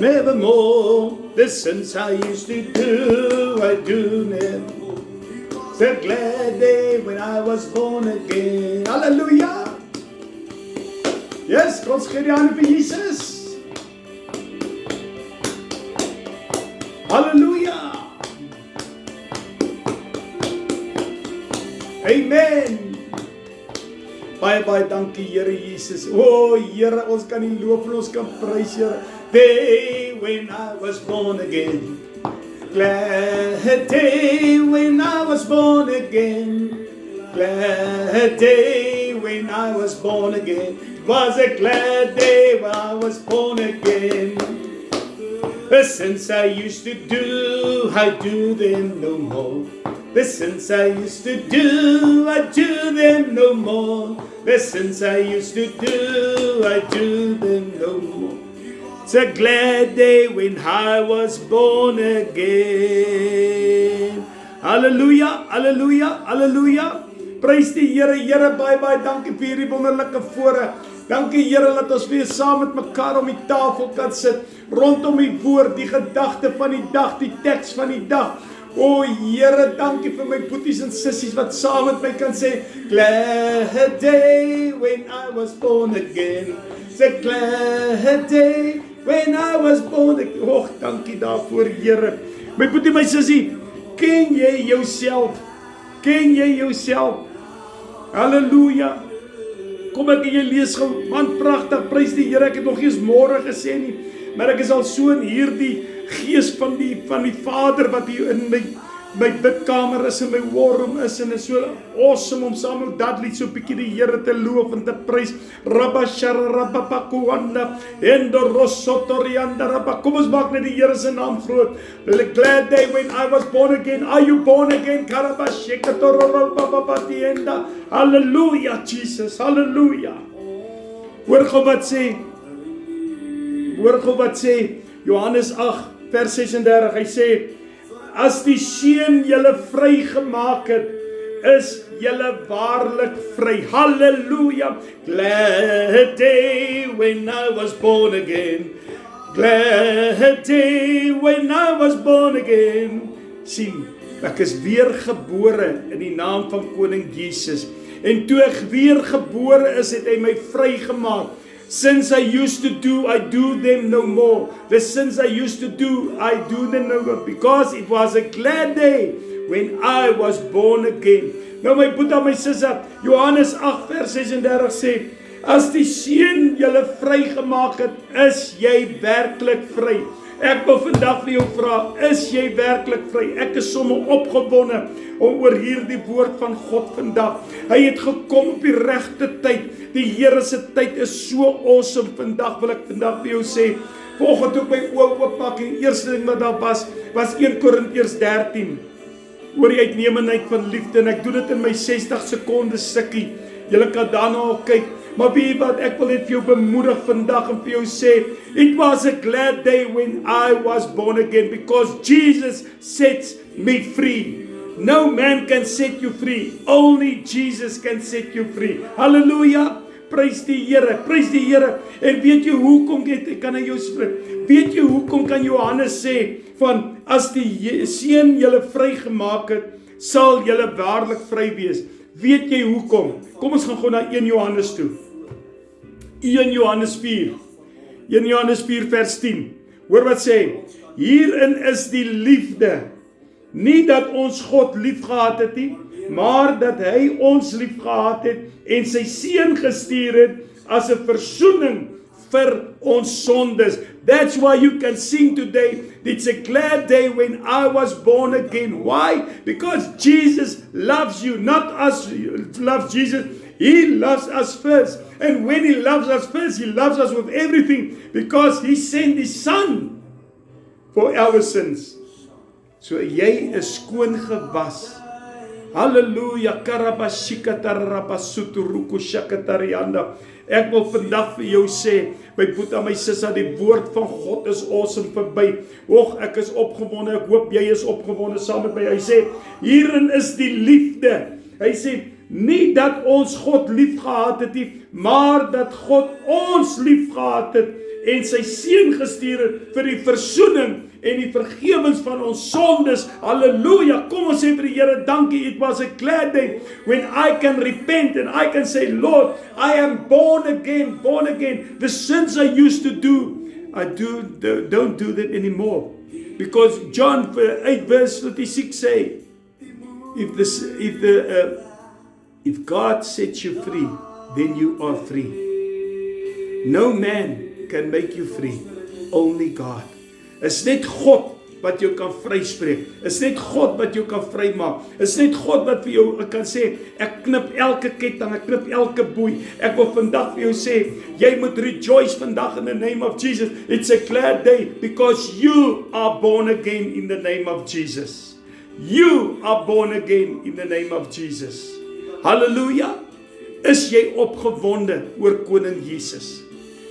nevermore. The sins I used to do, I do nevermore. The glad day when I was born again. Hallelujah. Yes, ons gee die hande vir Jesus. Hallelujah. Amen. Baie dankie Here Jesus. O Here, ons kan U loof en ons kan prys Here. Day when I was born again. Glad day when I was born again. Glad day when I was born again. It was a glad day when I was born again. The sins I used to do, I do them no more. The sins I used to do, I do them no more. The sins I used to do, I do them no more. It's a glad day when I was born again. Hallelujah, hallelujah, hallelujah. Prys die Here, Here, baie dankie vir hierdie wonderlike voorreg. Dankie Here dat ons weer saam met mekaar om die tafel kan sit, rondom die woord, die gedagte van die dag, die teks van die dag. O Here, dankie vir my boeties en sissies wat saam met my kan sê, glad day when I was born again. It's a glad day when I was born again. Och, dankie daarvoor Here. My boetie, my sissie, ken jy jouself? Ken jy jouself? Halleluja. Kom ek en jy lees gou, want pragtig, prys die Here. Ek het nog nie eens môre gesê nie, maar ek is al so in hierdie gees van die Vader wat hier in my bidkamer is en my war room is, en is so awesome om saam met Dudley so 'n bietjie die Here te loof en te prys. Rabba sharabapakuanda endo rosotorianda rabba. Kom ons maak net die Here se naam groot. Glad day when I was born again. Are you born again? Karabashekatorobababatienda. Hallelujah Jesus. Hallelujah. Hoor gou wat sê. Hoor gou wat sê Johannes 8 vers 36. Hy sê, as die Seun julle vrygemaak het, is julle waarlik vry. Halleluja. Glad day when I was born again. Glad day when I was born again. Sien, ek is weergebore in die naam van Koning Jesus. En toe ek weergebore is, het hy my vrygemaak. Sins I used to do, I do them no more. The sins I used to do, I do them no more. Because it was a glad day when I was born again. Nou my Boeta, my sister, Johannes 8 vers 36 sê, as die Seun julle vrygemaak het, is jy werklik vry. Ek wil vandag vir jou vra, is jy werklik vry? Ek is sommer opgewonde oor hierdie woord van God vandag. Hy het gekom op die regte tyd. Die Here se tyd is so awesome. Vandag wil ek vandag vir jou sê, vanoggend toe ek my oë oopmaak en die eerste ding wat daar was 1 Korintiërs 13 oor die uitnemendheid van liefde, en ek doen dit in my 60 sekondes stukkie. Julle kan daarna al kyk. Maar weet wat, ek wil net vir jou bemoedig vandag en vir jou sê, it was a glad day when I was born again, because Jesus sets me free. No man can set you free. Only Jesus can set you free. Hallelujah. Prys die Here. Prys die Here. En weet jy hoekom kan hy jou spreek? Weet jy hoekom kan Johannes sê van as die Seun julle vrygemaak het, sal julle waarlik vry wees? Weet jy hoekom? Kom ons gaan gou na 1 Johannes toe. 1 Johannes 4. 1 Johannes 4 vers 10. Hoor wat sê? Hierin is die liefde. Nie dat ons God lief gehad het nie, maar dat hy ons lief gehad het en sy Seun gestuur het as 'n verzoening vir ons sondes. That's why you can sing today. It's a glad day when I was born again. Why? Because Jesus loves you, not us loves Jesus. He loves us first. And when He loves us first, He loves us with everything, because He sent His Son for our sins. So jy is skoon gewas. Halleluja. Karabashikatarabasuturukushakatarianda. Ek wil vandag vir jou sê, my Boeta, my sissa, die woord van God is awesome verby. Och, ek is opgewonde. Ek hoop jy is opgewonde saam met my. Hy sê, hierin is die liefde. Hy sê, nie dat ons God lief gehad het nie, maar dat God ons lief gehad het en sy seun gestuur het vir die versoening en die vergewens van ons sondes. Halleluja, kom ons sê vir die Here, dankie, it was a glad day when I can repent and I can say, Lord, I am born again, the sins I used to do, don't do that anymore. Because John 8 verse 36 say, if God sets you free, then you are free. No man can make you free, only God. Is net God wat jou kan vryspreek. Is net God wat jou kan vrymaak. Is net God wat vir jou kan sê, ek knip elke ketting, ek knip elke boei. Ek wil vandag vir jou sê, jy moet rejoice vandag in the name of Jesus. It's a glad day because you are born again in the name of Jesus. You are born again in the name of Jesus. Hallelujah. Is jy opgewonde oor koning Jesus?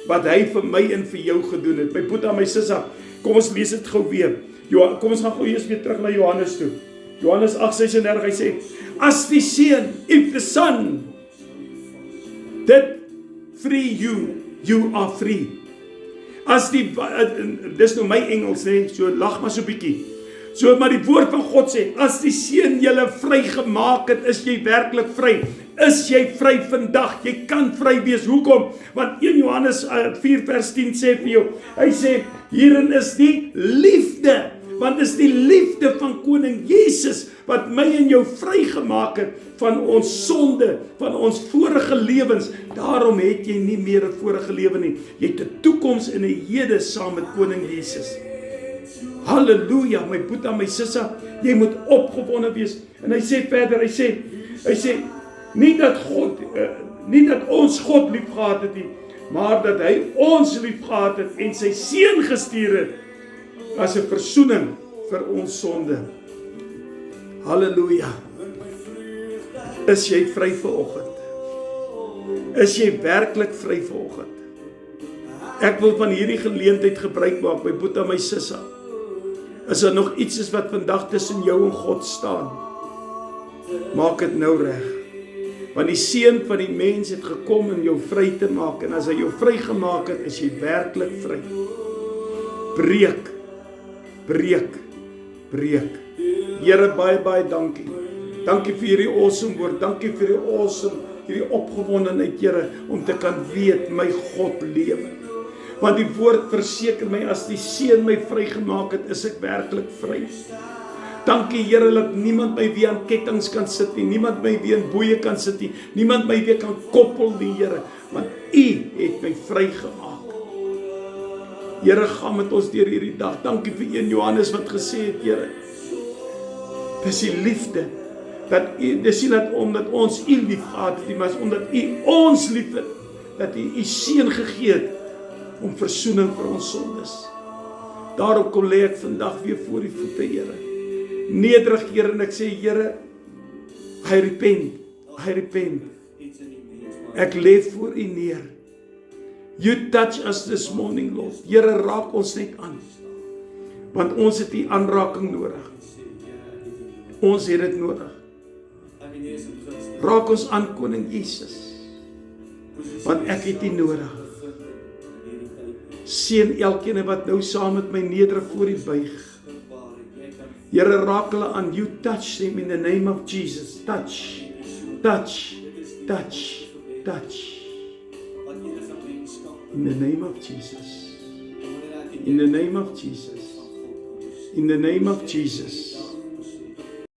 Wat hy vir my en vir jou gedoen het. My Boeta, my Sissa, kom ons lees dit gou weer. Kom ons gaan gou eers weer terug na Johannes toe. Johannes 8:36, hy sê, as die Seun, if the Son that free you, you are free. As die, dis nou my Engels, nee, so lag maar so bietjie. So, maar die woord van God sê, as die Seun julle vry gemaak het, is jy werklik vry. Is jy vry vandag? Jy kan vry wees. Hoekom? Want 1 Johannes 4 vers 10 sê vir jou, hy sê, hierin is die liefde, want is die liefde van koning Jesus, wat my en jou vry gemaak het, van ons sonde, van ons vorige lewens. Daarom het jy nie meer 'n vorige lewe nie. Jy het 'n toekoms en 'n hede saam met koning Jesus. Halleluja, my Boeta, my Sissa, jy moet opgewonde wees. En hy sê verder, hy sê, nie dat ons God lief gehad het nie, maar dat hy ons lief gehad het en sy seun gestuur het as 'n versoening vir ons sonde. Halleluja. Is jy vry vanoggend? Is jy werklik vry vanoggend? Ek wil van hierdie geleentheid gebruik maak, my Boeta, my Sissa. Is daar nog iets is wat vandag tussen jou en God staan? Maak dit nou reg. Want die Seun van die mens het gekom om jou vry te maak. En as hy jou vry gemaak het, is jy werklik vry. Breek. Here, baie dankie. Dankie vir hierdie awesome woord. Dankie vir hierdie opgewondenheid, Here, om te kan weet, my God lewe. Want die woord verseker my, as die Seun my vrygemaak het, is ek werklik vry. Dankie, Here, dat niemand my weer aan kettings kan sit nie, niemand my weer in boeie kan sit nie, niemand my weer kan koppel nie, Here, want U het my vrygemaak. Here, gaan met ons deur hierdie dag. Dankie vir 1 Johannes wat gesê het, Here, dis die liefde, dis nie dat omdat ons U lief gehad het nie, maar omdat U ons lief het, dat U Seun gegee het, om versoening vir ons sondes. Daarom kom lê ek vandag weer voor die voete, Here. Nederig, Here, en ek sê, Here, I repent. Ek lê voor U neer. You touch us this morning, Lord. Here, raak ons net aan. Want ons het U aanraking nodig. Ons het dit nodig. Raak ons aan, koning Jesus. Want ek het U nodig. Seën elkeen wat nou saam met my nederig voor U buig. Here, raak hulle aan. You touch them in the name of Jesus. Touch. In the name of Jesus. In the name of Jesus. In the name of Jesus.